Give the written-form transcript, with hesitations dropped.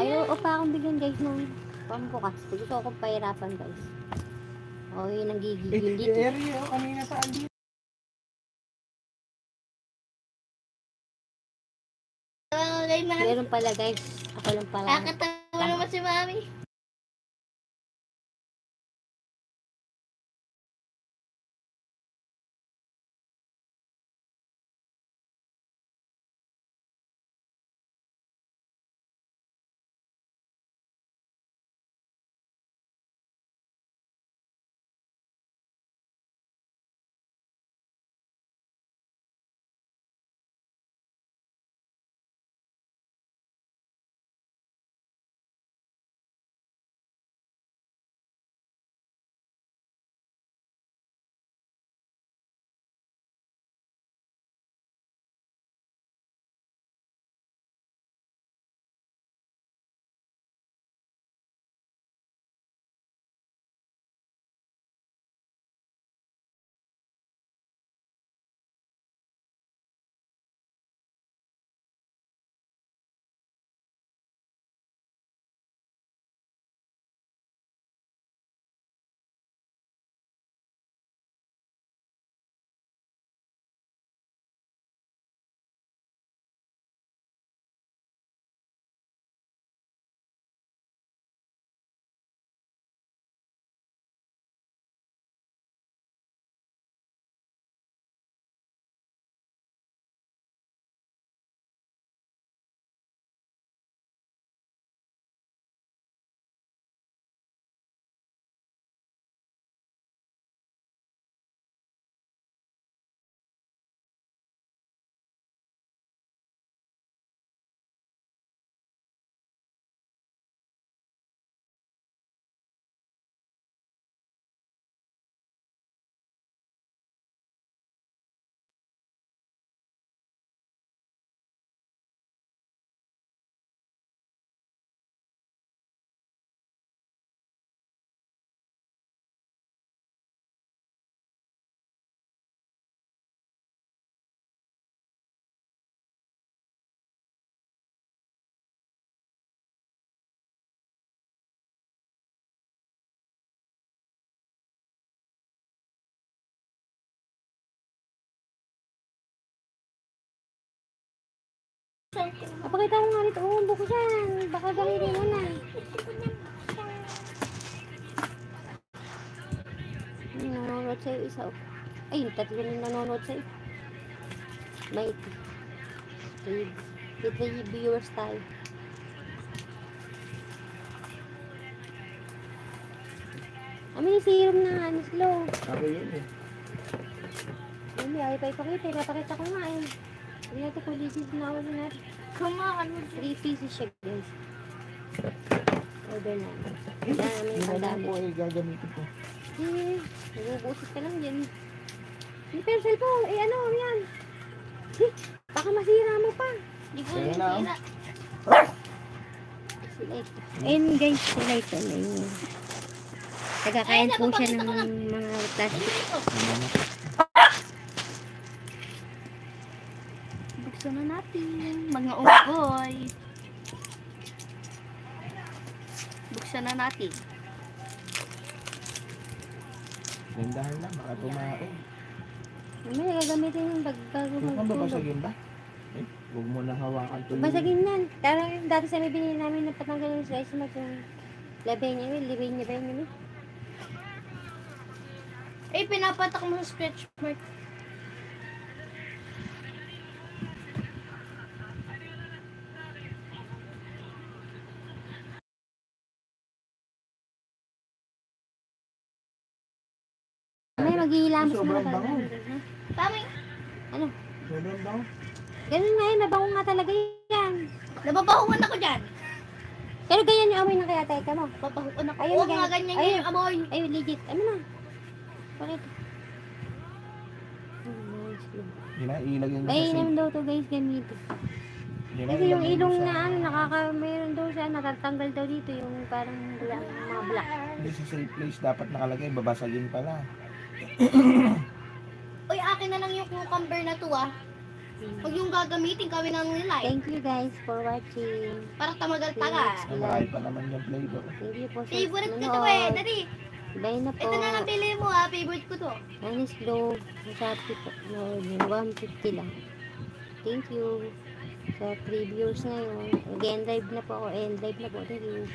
Ayaw pa akong bigyan guys ng pambukas. Gusto ko pahirapan guys. O yun ang gigigil dito. Area, kanina pa andito. Meron pala guys. Ako lang pala. Nakakatawa naman si Mami. Pakita mo nga nito. Buksan. Baka gamitin mo na. Nanonood sa'yo isa. Ay, yung tatlo na nanonood sa'yo. May 3 viewers tayo. May serum na ano, slow. Ako yun eh. Hindi, ayaw pa ipakita. Napakita ko nga eh. Hindi natin kung legit na ako na natin. Kumakan. 3 pieces siya guys. Order na. Dami, Hindi ang na dami. po ay gagamitin ko. Nagubusit ka lang dyan. Yung pencil po, ano, yan. Baka masira mo pa. Di ko Kaya yung na, sila. Sila ito. Ayun guys, sila ito. Nagkakain po siya ng mga plastic. Buksan na natin. Mga unggoy. Buksan na natin. Gandahan lang, baka tumaon. Mamaya gagamitin yung bago Huwag kang magtulog. babasagin ba? Eh, huwag mo na hawakan tuloy. Basagin yan. Parang yung dati sa may binili namin na patanggal yung slice mat yung labay niya, libay niya ba yun? Eh, pinapatak mo sa scratch mark. May maghihilamos na Sobrang ba? bango. Tama. Ano? Sobrang daw. Ganun nga yun, nabango nga talaga yan. Nababahuan ako dyan. Pero ganyan yung amoy ng kaya teka mo. Babahuan ako. Ayun, Oo ganyan. nga, ganyan Ayun. yung amoy. Ay, legit. Ano na? Bakit? Hindi na, ilagay mo sa Mainam safe. daw to guys, ganito. Hindi na, Kasi yung ilagay mo ilong sa- na ano, mayroon daw siya, natatanggal daw dito yung parang black, mga black. Hindi sa safe place dapat nakalagay, babasagin pala. Uy, akin na lang yung cucumber na to ah. Huwag yung gagamitin kami ng nilay. Thank you guys for watching. Para tamagal-tagal. Ay, marami pa naman yung flavor. Thank you po sa Favorite ko to eh. manood. Dali. Bye na po. Ito na lang pili mo ha. Favorite ko to. Anis Globe. Sa Shopee po. No, yung 150 lang. Thank you. Sa 3 viewers ngayon. Again, live na po ako. End live na po. Thank you.